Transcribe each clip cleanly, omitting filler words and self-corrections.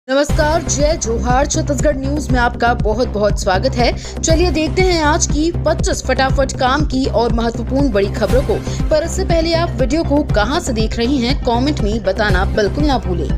नमस्कार, जय जोहार। छत्तीसगढ़ न्यूज में आपका बहुत बहुत स्वागत है। चलिए देखते हैं आज की 25 फटाफट काम की और महत्वपूर्ण बड़ी खबरों को। पर इससे पहले आप वीडियो को कहां से देख रही हैं, कमेंट में बताना बिल्कुल ना भूलें।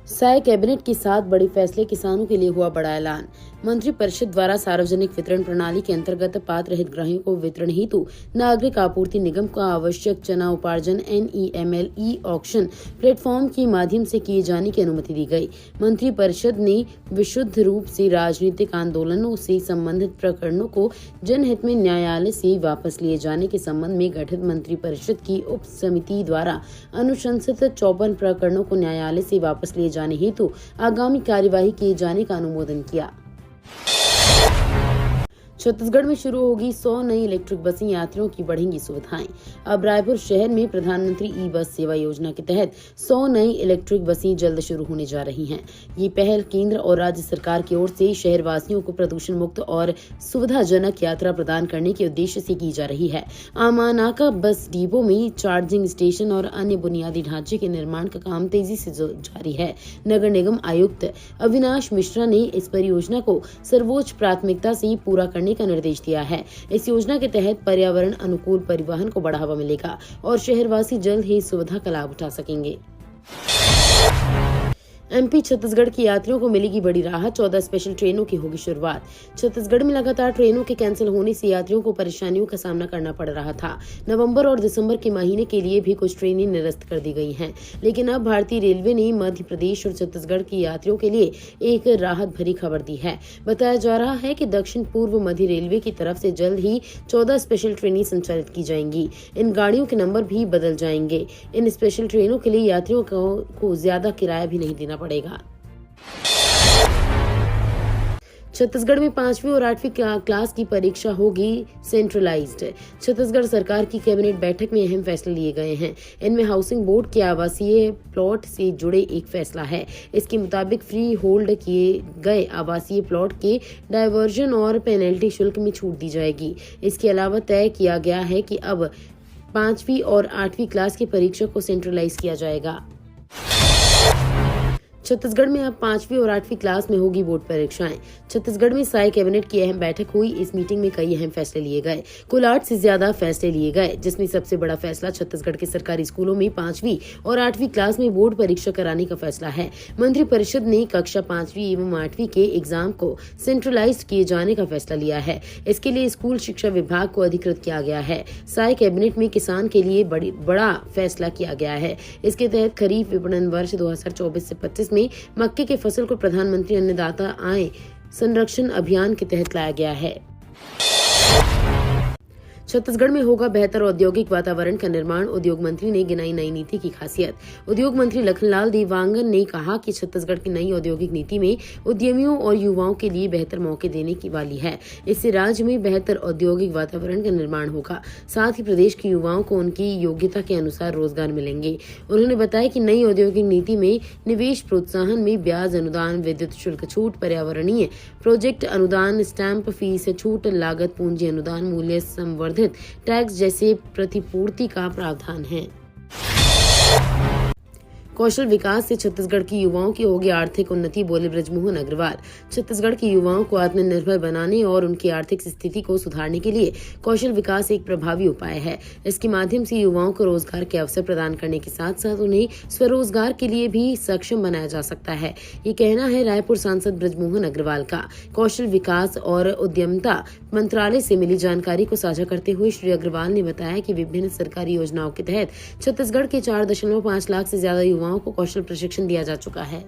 साय कैबिनेट के 7 बड़े फैसले, किसानों के लिए हुआ बड़ा ऐलान। मंत्रिपरिषद द्वारा सार्वजनिक वितरण प्रणाली के अंतर्गत पात्र हितग्राहियों को वितरण हेतु नागरिक आपूर्ति निगम का आवश्यक चना उपार्जन NEML ई ऑक्शन प्लेटफॉर्म के माध्यम से किए जाने की अनुमति दी गई। मंत्रिपरिषद ने विशुद्ध रूप से राजनीतिक आंदोलनों से संबंधित प्रकरणों को जनहित में न्यायालय से वापस लिए जाने के संबंध में गठित मंत्रिपरिषद की उप समिति द्वारा अनुशंसित 54 प्रकरणों को न्यायालय से वापस लिए जाने हेतु आगामी कार्यवाही किए जाने का अनुमोदन किया। छत्तीसगढ़ में शुरू होगी 100 नई इलेक्ट्रिक बसें, यात्रियों की बढ़ेंगी सुविधाएं। अब रायपुर शहर में प्रधानमंत्री ई बस सेवा योजना के तहत 100 नई इलेक्ट्रिक बसें जल्द शुरू होने जा रही हैं। ये पहल केंद्र और राज्य सरकार की ओर से शहरवासियों को प्रदूषण मुक्त और सुविधाजनक यात्रा प्रदान करने के उद्देश्य से की जा रही है। आमानाका बस डिपो में चार्जिंग स्टेशन और अन्य बुनियादी ढांचे के निर्माण का काम तेजी से जारी है। नगर निगम आयुक्त अविनाश मिश्रा ने इस परियोजना को सर्वोच्च प्राथमिकता से पूरा करने का निर्देश दिया है। इस योजना के तहत पर्यावरण अनुकूल परिवहन को बढ़ावा मिलेगा और शहरवासी जल्द ही सुविधा का लाभ उठा सकेंगे। MP छत्तीसगढ़ के यात्रियों को मिलेगी बड़ी राहत, 14 स्पेशल ट्रेनों की होगी शुरुआत। छत्तीसगढ़ में लगातार ट्रेनों के कैंसिल होने से यात्रियों को परेशानियों का सामना करना पड़ रहा था। नवंबर और दिसंबर के महीने के लिए भी कुछ ट्रेनें निरस्त कर दी गई हैं, लेकिन अब भारतीय रेलवे ने मध्य प्रदेश और छत्तीसगढ़ के यात्रियों के लिए एक राहत भरी खबर दी है। बताया जा रहा है कि दक्षिण पूर्व मध्य रेलवे की तरफ से जल्द ही 14 स्पेशल ट्रेनें संचालित की जाएंगी। इन गाड़ियों के नंबर भी बदल जाएंगे। इन स्पेशल ट्रेनों के लिए यात्रियों को ज्यादा किराया भी नहीं देना पड़ेगा। छत्तीसगढ़ में 5वीं और 8वीं क्लास की परीक्षा होगी सेंट्रलाइज्ड। छत्तीसगढ़ सरकार की कैबिनेट बैठक में अहम फैसले लिए गए हैं। इनमें हाउसिंग बोर्ड के आवासीय प्लॉट से जुड़े एक फैसला है। इसके मुताबिक फ्री होल्ड किए गए आवासीय प्लॉट के डायवर्जन और पेनल्टी शुल्क में छूट दी जाएगी। इसके अलावा तय किया गया है कि अब 5वीं और 8वीं क्लास की परीक्षा को सेंट्रलाइज किया जाएगा। छत्तीसगढ़ में अब 5वीं और 8वीं क्लास में होगी बोर्ड परीक्षाएं। छत्तीसगढ़ में साय कैबिनेट की अहम बैठक हुई। इस मीटिंग में कई अहम फैसले लिए गए। कुल 8 से ज्यादा फैसले लिए गए, जिसमें सबसे बड़ा फैसला छत्तीसगढ़ के सरकारी स्कूलों में 5वीं और 8वीं क्लास में बोर्ड परीक्षा कराने का फैसला है। मंत्रिपरिषद ने कक्षा 5वीं एवं 8वीं के एग्जाम को सेंट्रलाइज किए जाने का फैसला लिया है। इसके लिए स्कूल शिक्षा विभाग को अधिकृत किया गया है। साय कैबिनेट में किसान के लिए बड़ा फैसला किया गया है। इसके तहत खरीफ विपणन वर्ष 2024 से 25 में मक्के की फसल को प्रधानमंत्री अन्नदाता आय संरक्षण अभियान के तहत लाया गया है। छत्तीसगढ़ में होगा बेहतर औद्योगिक वातावरण का निर्माण, उद्योग मंत्री ने गिनाई नई नीति की खासियत। उद्योग मंत्री लखनलाल देवांगन ने कहा कि छत्तीसगढ़ की नई औद्योगिक नीति में उद्यमियों और युवाओं के लिए बेहतर मौके देने की वाली है। इससे राज्य में बेहतर औद्योगिक वातावरण का निर्माण होगा। साथ ही प्रदेश के युवाओं को उनकी योग्यता के अनुसार रोजगार मिलेंगे। उन्होंने बताया कि नई औद्योगिक नीति में निवेश प्रोत्साहन में ब्याज अनुदान, विद्युत शुल्क छूट, पर्यावरणीय प्रोजेक्ट अनुदान, स्टैंप फीस छूट, लागत पूंजी अनुदान, मूल्य संवर्धन टैक्स जैसे प्रतिपूर्ति का प्रावधान है। कौशल विकास से छत्तीसगढ़ के युवाओं की होगी आर्थिक उन्नति, बोले बृजमोहन अग्रवाल। छत्तीसगढ़ के युवाओं को आत्मनिर्भर बनाने और उनकी आर्थिक स्थिति को सुधारने के लिए कौशल विकास एक प्रभावी उपाय है। इसके माध्यम से युवाओं को रोजगार के अवसर प्रदान करने के साथ साथ उन्हें स्वरोजगार के लिए भी सक्षम बनाया जा सकता है। ये कहना है रायपुर सांसद बृजमोहन अग्रवाल का। कौशल विकास और उद्यमिता मंत्रालय से मिली जानकारी को साझा करते हुए श्री अग्रवाल ने बताया कि विभिन्न सरकारी योजनाओं के तहत छत्तीसगढ़ के 4.5 लाख से ज्यादा युवाओं को कौशल प्रशिक्षण दिया जा चुका है।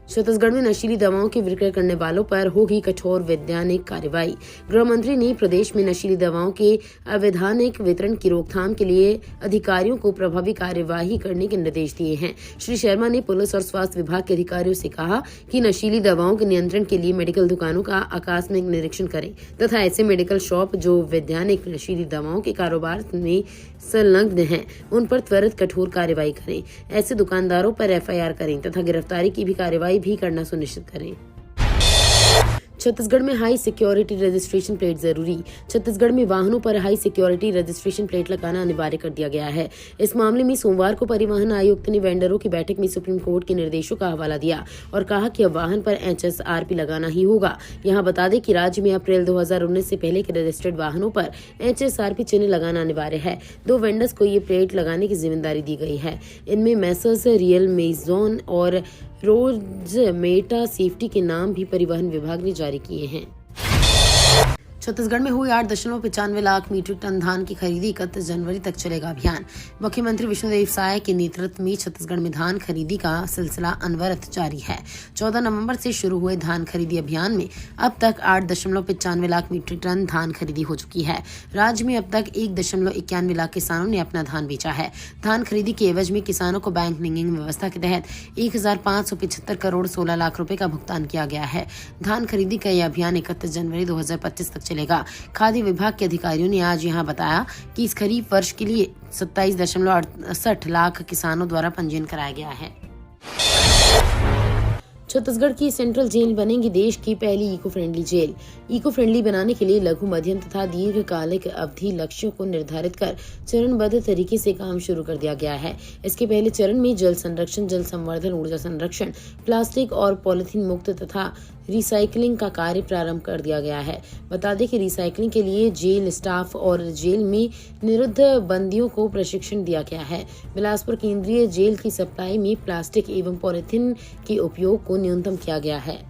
छत्तीसगढ़ में नशीली दवाओं की विक्रय करने वालों पर होगी कठोर वैधानिक कार्रवाई। गृह मंत्री ने प्रदेश में नशीली दवाओं के अवैधानिक वितरण की रोकथाम के लिए अधिकारियों को प्रभावी कार्यवाही करने के निर्देश दिए हैं। श्री शर्मा ने पुलिस और स्वास्थ्य विभाग के अधिकारियों से कहा कि नशीली दवाओं के नियंत्रण के लिए मेडिकल दुकानों का आकस्मिक निरीक्षण करें तथा ऐसे मेडिकल शॉप जो वैधानिक नशीली दवाओं के कारोबार में संलग्न हैं, उन पर त्वरित कठोर कार्रवाई करें। ऐसे दुकानदारों पर FIR करें तथा गिरफ्तारी की भी कार्रवाई भी करना सुनिश्चित करें। छत्तीसगढ़ में हाई सिक्योरिटी रजिस्ट्रेशन प्लेट जरूरी। छत्तीसगढ़ में वाहनों पर हाई सिक्योरिटी रजिस्ट्रेशन प्लेट लगाना अनिवार्य कर दिया गया है। इस मामले में सोमवार को परिवहन आयुक्त ने वेंडरों की बैठक में सुप्रीम कोर्ट के निर्देशों का हवाला दिया और कहा कि अब वाहन पर HSRP लगाना ही होगा। यहाँ बता दें कि राज्य में अप्रैल 2019 से पहले के रजिस्टर्ड वाहनों पर HSRP चिन्ह लगाना अनिवार्य है। 2 वेंडर्स को ये प्लेट लगाने की जिम्मेदारी दी गई है। इनमें मैसर्स रियल मेजॉन और रोज मेटा सेफ्टी के नाम भी परिवहन विभाग ने जारी किए हैं। छत्तीसगढ़ में हुई 8.95 लाख मीट्रिक टन धान की खरीदी 31 जनवरी तक चलेगा अभियान। मुख्यमंत्री विष्णुदेव साय के नेतृत्व में छत्तीसगढ़ में धान खरीदी का सिलसिला अनवरत जारी है। 14 नवंबर से शुरू हुए धान खरीदी अभियान में अब तक 8.95 लाख मीट्रिक टन धान खरीदी हो चुकी है। राज्य में अब तक 1.91 लाख किसानों ने अपना धान बेचा है। धान खरीदी के एवज में किसानों को बैंक लिंकिंग व्यवस्था के तहत 1575 करोड़ 16 लाख रुपए का भुगतान किया गया है। धान खरीदी का यह अभियान 31 जनवरी 2025 तक चलेगा। खाद्य विभाग के अधिकारियों ने आज यहां बताया कि इस खरीफ वर्ष के लिए 27.68 लाख किसानों द्वारा पंजीयन कराया गया है। छत्तीसगढ़ की सेंट्रल जेल बनेगी देश की पहली eco friendly jail. Eco friendly बनाने के लिए लघु, मध्यम तथा दीर्घकालिक अवधि लक्ष्यों को निर्धारित कर चरणबद्ध तरीके से काम शुरू कर दिया गया है। इसके पहले चरण में जल संरक्षण, जल संवर्धन, ऊर्जा संरक्षण, प्लास्टिक और पॉलिथीन मुक्त तथा रिसाइकलिंग का कार्य प्रारंभ कर दिया गया है। बता दें कि रिसाइकलिंग के लिए जेल स्टाफ और जेल में निरुद्ध बंदियों को प्रशिक्षण दिया गया है। बिलासपुर केंद्रीय जेल की सप्लाई में प्लास्टिक एवं पॉलिथीन के उपयोग को न्यूनतम किया गया है।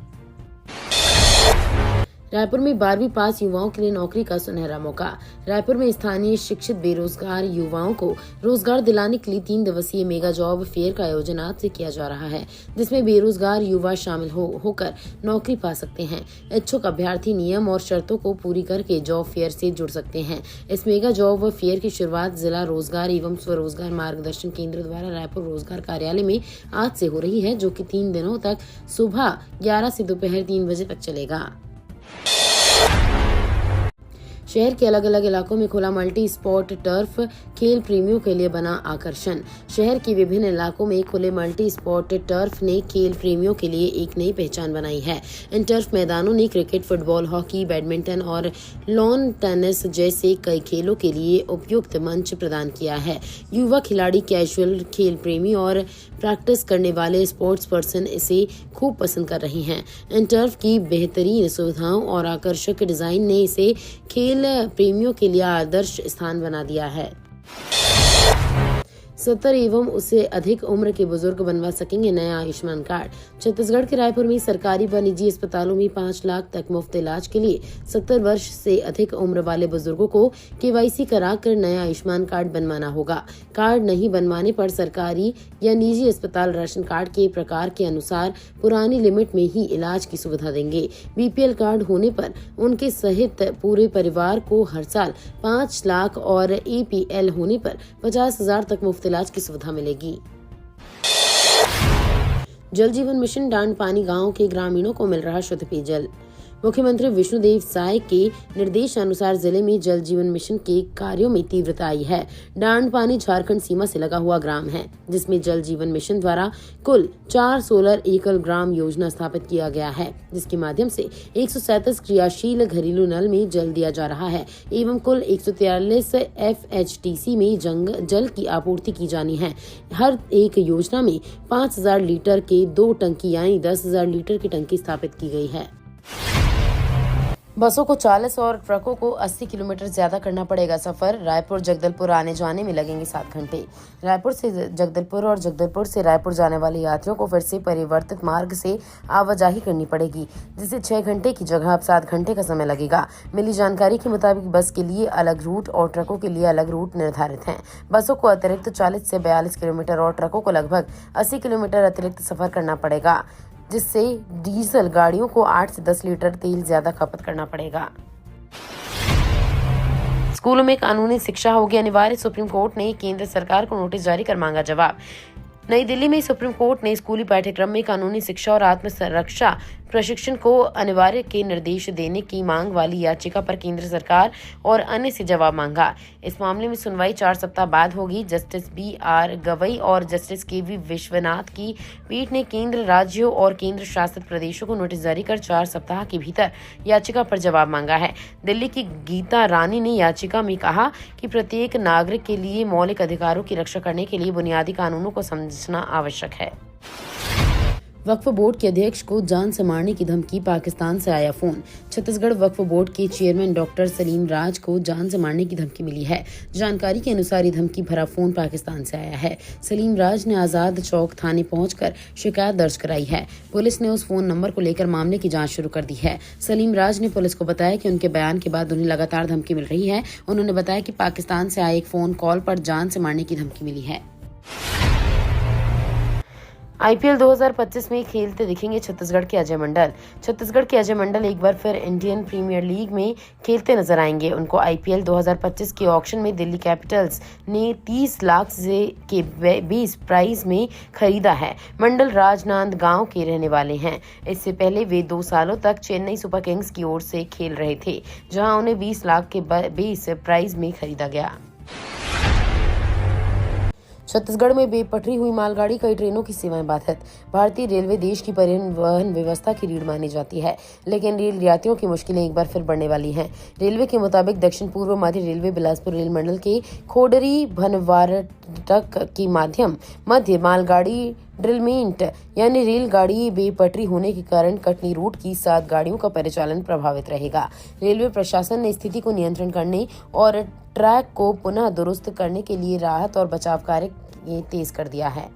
रायपुर में 12वीं पास युवाओं के लिए नौकरी का सुनहरा मौका। रायपुर में स्थानीय शिक्षित बेरोजगार युवाओं को रोजगार दिलाने के लिए 3 दिवसीय मेगा जॉब फेयर का आयोजन आज से किया जा रहा है, जिसमें बेरोजगार युवा शामिल होकर नौकरी पा सकते हैं। इच्छुक अभ्यर्थी नियम और शर्तों को पूरी करके जॉब फेयर से जुड़ सकते हैं। इस मेगा जॉब फेयर की शुरुआत जिला रोजगार एवं स्वरोजगार मार्गदर्शन केंद्र द्वारा रायपुर रोजगार कार्यालय में आज से हो रही है, जो कि 3 दिनों तक सुबह 11 से दोपहर 3 बजे तक चलेगा। शहर के अलग अलग इलाकों में खुला मल्टी स्पोर्ट टर्फ खेल प्रेमियों के लिए बना आकर्षण। शहर के विभिन्न इलाकों में खुले मल्टी स्पोर्ट टर्फ ने खेल प्रेमियों के लिए एक नई पहचान बनाई है। इन टर्फ मैदानों ने क्रिकेट, फुटबॉल, हॉकी, बैडमिंटन और लॉन टेनिस जैसे कई खेलों के लिए उपयुक्त मंच प्रदान किया है। युवा खिलाड़ी, कैजुअल खेल प्रेमी और प्रैक्टिस करने वाले स्पोर्ट्स पर्सन इसे खूब पसंद कर रहे हैं। इन टर्फ की बेहतरीन सुविधाओं और आकर्षक डिजाइन ने इसे खेल प्रेमियों के लिए आदर्श स्थान बना दिया है। 70 एवं उससे अधिक उम्र के बुजुर्ग बनवा सकेंगे नया आयुष्मान कार्ड। छत्तीसगढ़ के रायपुर में सरकारी व निजी अस्पतालों में 5 लाख तक मुफ्त इलाज के लिए 70 वर्ष से अधिक उम्र वाले बुजुर्गों को KYC कराकर नया आयुष्मान कार्ड बनवाना होगा। कार्ड नहीं बनवाने पर सरकारी या निजी अस्पताल राशन कार्ड के प्रकार के अनुसार पुरानी लिमिट में ही इलाज की सुविधा देंगे। BPL कार्ड होने पर उनके सहित पूरे परिवार को हर साल 5 लाख और APL होने पर 50,000 तक मुफ्त इलाज की सुविधा मिलेगी। जल जीवन मिशन डांड पानी गांव के ग्रामीणों को मिल रहा शुद्ध पेयजल। मुख्यमंत्री विष्णुदेव साय के निर्देशानुसार जिले में जल जीवन मिशन के कार्यों में तीव्रता आई है। डांड पानी झारखंड सीमा से लगा हुआ ग्राम है, जिसमें जल जीवन मिशन द्वारा कुल 4 सोलर एकल ग्राम योजना स्थापित किया गया है, जिसके माध्यम से 137 क्रियाशील घरेलू नल में जल दिया जा रहा है एवं कुल 143 FHTC में जल की आपूर्ति की जानी है। हर एक योजना में 5,000 लीटर के 2 टंकी यानी 10,000 लीटर की टंकी स्थापित की गई है। बसों को 40 और ट्रकों को 80 किलोमीटर ज्यादा करना पड़ेगा सफर। रायपुर जगदलपुर आने जाने में लगेंगे 7 घंटे। रायपुर से जगदलपुर और जगदलपुर से रायपुर जाने वाले यात्रियों को फिर से परिवर्तित मार्ग से आवाजाही करनी पड़ेगी, जिससे 6 घंटे की जगह अब 7 घंटे का समय लगेगा। मिली जानकारी के मुताबिक बस के लिए अलग रूट और ट्रकों के लिए अलग रूट निर्धारित हैं। बसों को अतिरिक्त 40 से 42 किलोमीटर और ट्रकों को लगभग 80 किलोमीटर अतिरिक्त सफर करना पड़ेगा, जिससे डीजल गाड़ियों को 8 से 10 लीटर तेल ज्यादा खपत करना पड़ेगा। स्कूलों में कानूनी शिक्षा होगी अनिवार्य। सुप्रीम कोर्ट ने केंद्र सरकार को नोटिस जारी कर मांगा जवाब। नई दिल्ली में सुप्रीम कोर्ट ने स्कूली पाठ्यक्रम में कानूनी शिक्षा और आत्म संरक्षा प्रशिक्षण को अनिवार्य के निर्देश देने की मांग वाली याचिका पर केंद्र सरकार और अन्य से जवाब मांगा। इस मामले में सुनवाई 4 सप्ताह बाद होगी। जस्टिस BR गवई और जस्टिस KV विश्वनाथ की पीठ ने केंद्र, राज्यों और केंद्र शासित प्रदेशों को नोटिस जारी कर 4 सप्ताह के भीतर याचिका पर जवाब मांगा है। दिल्ली की गीता रानी ने याचिका में कहा कि प्रत्येक नागरिक के लिए मौलिक अधिकारों की रक्षा करने के लिए बुनियादी कानूनों को समझना आवश्यक है। वक्फ बोर्ड के अध्यक्ष को जान से मारने की धमकी, पाकिस्तान से आया फोन। छत्तीसगढ़ वक्फ बोर्ड के चेयरमैन डॉक्टर सलीम राज को जान से मारने की धमकी मिली है। जानकारी के अनुसार ये धमकी भरा फोन पाकिस्तान से आया है। सलीम राज ने आजाद चौक थाने पहुंचकर शिकायत दर्ज कराई है। पुलिस ने उस फोन नंबर को लेकर मामले की जांच शुरू कर दी है। सलीम राज ने पुलिस को बताया कि उनके बयान के बाद उन्हें लगातार धमकी मिल रही है। उन्होंने बताया कि पाकिस्तान से आए एक फोन कॉल पर जान से मारने की धमकी मिली है। IPL 2025 में खेलते दिखेंगे छत्तीसगढ़ के अजय मंडल। छत्तीसगढ़ के अजय मंडल एक बार फिर इंडियन प्रीमियर लीग में खेलते नजर आएंगे। उनको IPL 2025 के ऑक्शन में दिल्ली कैपिटल्स ने 30 लाख के बेस प्राइस में खरीदा है। मंडल राजनांदगांव के रहने वाले हैं। इससे पहले वे 2 सालों तक चेन्नई सुपर किंग्स की ओर से खेल रहे थे, जहां उन्हें 20 लाख के बेस प्राइस में खरीदा गया। छत्तीसगढ़ में बेपटरी हुई मालगाड़ी, कई ट्रेनों की सेवाएं बाधित। भारतीय रेलवे देश की परिवहन व्यवस्था की रीढ़ मानी जाती है, लेकिन रेल यात्रियों की मुश्किलें एक बार फिर बढ़ने वाली हैं। रेलवे के मुताबिक दक्षिण पूर्व मध्य रेलवे बिलासपुर रेल मंडल के खोडरी भनवारटक की मध्य मालगाड़ी ड्रिलमेंट यानी रेलगाड़ी बेपटरी होने के कारण कटनी रूट की 7 गाड़ियों का परिचालन प्रभावित रहेगा। रेलवे प्रशासन ने स्थिति को नियंत्रण करने और ट्रैक को पुनः दुरुस्त करने के लिए राहत और बचाव कार्य तेज कर दिया है।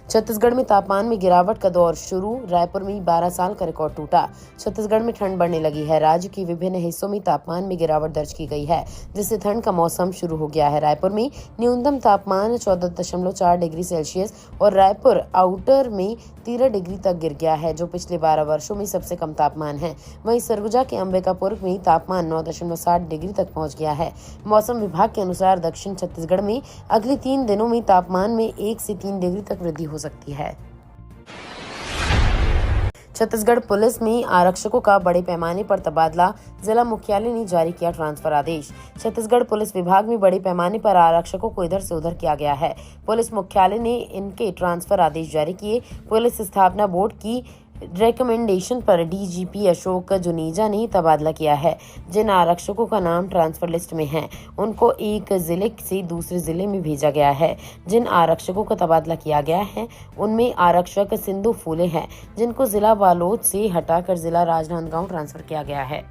छत्तीसगढ़ में तापमान में गिरावट का दौर शुरू, रायपुर में 12 साल का रिकॉर्ड टूटा। छत्तीसगढ़ में ठंड बढ़ने लगी है। राज्य के विभिन्न हिस्सों में तापमान में गिरावट दर्ज की गई है, जिससे ठंड का मौसम शुरू हो गया है। रायपुर में न्यूनतम तापमान 14.4 डिग्री सेल्सियस और रायपुर आउटर में 13 डिग्री तक गिर गया है, जो पिछले 12 वर्षों में सबसे कम तापमान है। वहीं सरगुजा के अंबिकापुर में तापमान 9.7 डिग्री तक पहुंच गया है। मौसम विभाग के अनुसार दक्षिण छत्तीसगढ़ में अगले 3 दिनों में तापमान में 1 से 3 डिग्री तक वृद्धि हो सकती है। छत्तीसगढ़ पुलिस में आरक्षकों का बड़े पैमाने पर तबादला, जिला मुख्यालय ने जारी किया ट्रांसफर आदेश। छत्तीसगढ़ पुलिस विभाग में बड़े पैमाने पर आरक्षकों को इधर से उधर किया गया है। पुलिस मुख्यालय ने इनके ट्रांसफर आदेश जारी किए। पुलिस स्थापना बोर्ड की रिकमेंडेशन पर DGP अशोक जुनेजा ने तबादला किया है। जिन आरक्षकों का नाम ट्रांसफर लिस्ट में है, उनको एक जिले से दूसरे जिले में भेजा गया है। जिन आरक्षकों का तबादला किया गया है, उनमें आरक्षक सिंधु फूले हैं, जिनको जिला बालोद से हटाकर जिला राजनांदगांव ट्रांसफर किया गया है।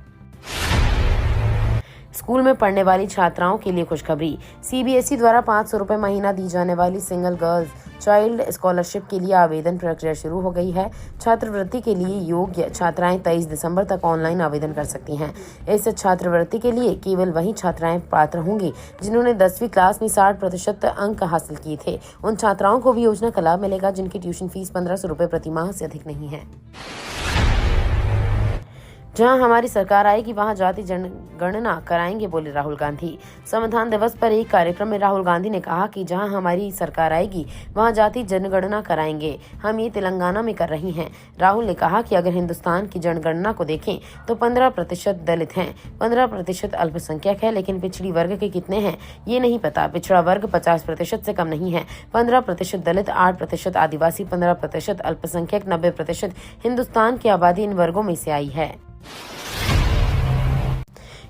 स्कूल में पढ़ने वाली छात्राओं के लिए खुशखबरी। CBSE द्वारा 500 रुपए महीना दी जाने वाली सिंगल गर्ल्स चाइल्ड स्कॉलरशिप के लिए आवेदन प्रक्रिया शुरू हो गई है। छात्रवृत्ति के लिए योग्य छात्राएं 23 दिसंबर तक ऑनलाइन आवेदन कर सकती हैं। इस छात्रवृत्ति के लिए केवल वही छात्राएं पात्र होंगी जिन्होंने 10वीं क्लास में 60% अंक हासिल किए थे। उन छात्राओं को भी योजना का लाभ मिलेगा जिनकी ट्यूशन फीस 1500 रुपए प्रति माह से अधिक नहीं है। जहां हमारी सरकार आएगी वहां जाति जनगणना कराएंगे, बोले राहुल गांधी। संविधान दिवस पर एक कार्यक्रम में राहुल गांधी ने कहा कि जहां हमारी सरकार आएगी वहां जाति जनगणना कराएंगे। हम ये तेलंगाना में कर रही हैं। राहुल ने कहा कि अगर हिंदुस्तान की जनगणना को देखें तो 15% दलित हैं, 15% अल्पसंख्यक है, लेकिन पिछड़ी वर्ग के कितने हैं ये नहीं पता। पिछड़ा वर्ग 50% से कम नहीं है। 15% दलित, 8% आदिवासी, 15% अल्पसंख्यक, 90% हिंदुस्तान की आबादी इन वर्गों में से आई है।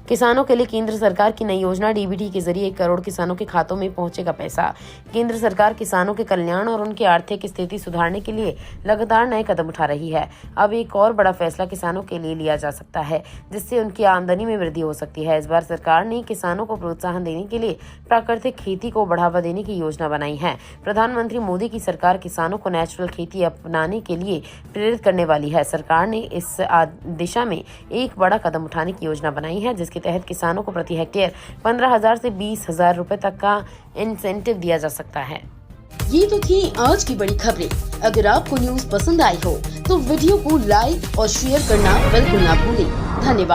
किसानों के लिए केंद्र सरकार की नई योजना DBT के जरिए 1 करोड़ किसानों के खातों में पहुंचेगा पैसा। केंद्र सरकार किसानों के कल्याण और उनकी आर्थिक स्थिति सुधारने के लिए लगातार नए कदम उठा रही है। अब एक और बड़ा फैसला किसानों के लिए लिया जा सकता है, जिससे उनकी आमदनी में वृद्धि हो सकती है। इस बार सरकार ने किसानों को प्रोत्साहन देने के लिए प्राकृतिक खेती को बढ़ावा देने की योजना बनाई है। प्रधानमंत्री मोदी की सरकार किसानों को नेचुरल खेती अपनाने के लिए प्रेरित करने वाली है। सरकार ने इस दिशा में एक बड़ा कदम उठाने की योजना बनाई है, जिसके तहत किसानों को प्रति हेक्टेयर 15,000 से 20,000 रुपए तक का इंसेंटिव दिया जा सकता है। ये तो थी आज की बड़ी खबरें। अगर आपको न्यूज़ पसंद आई हो तो वीडियो को लाइक और शेयर करना बिल्कुल ना भूलें। धन्यवाद।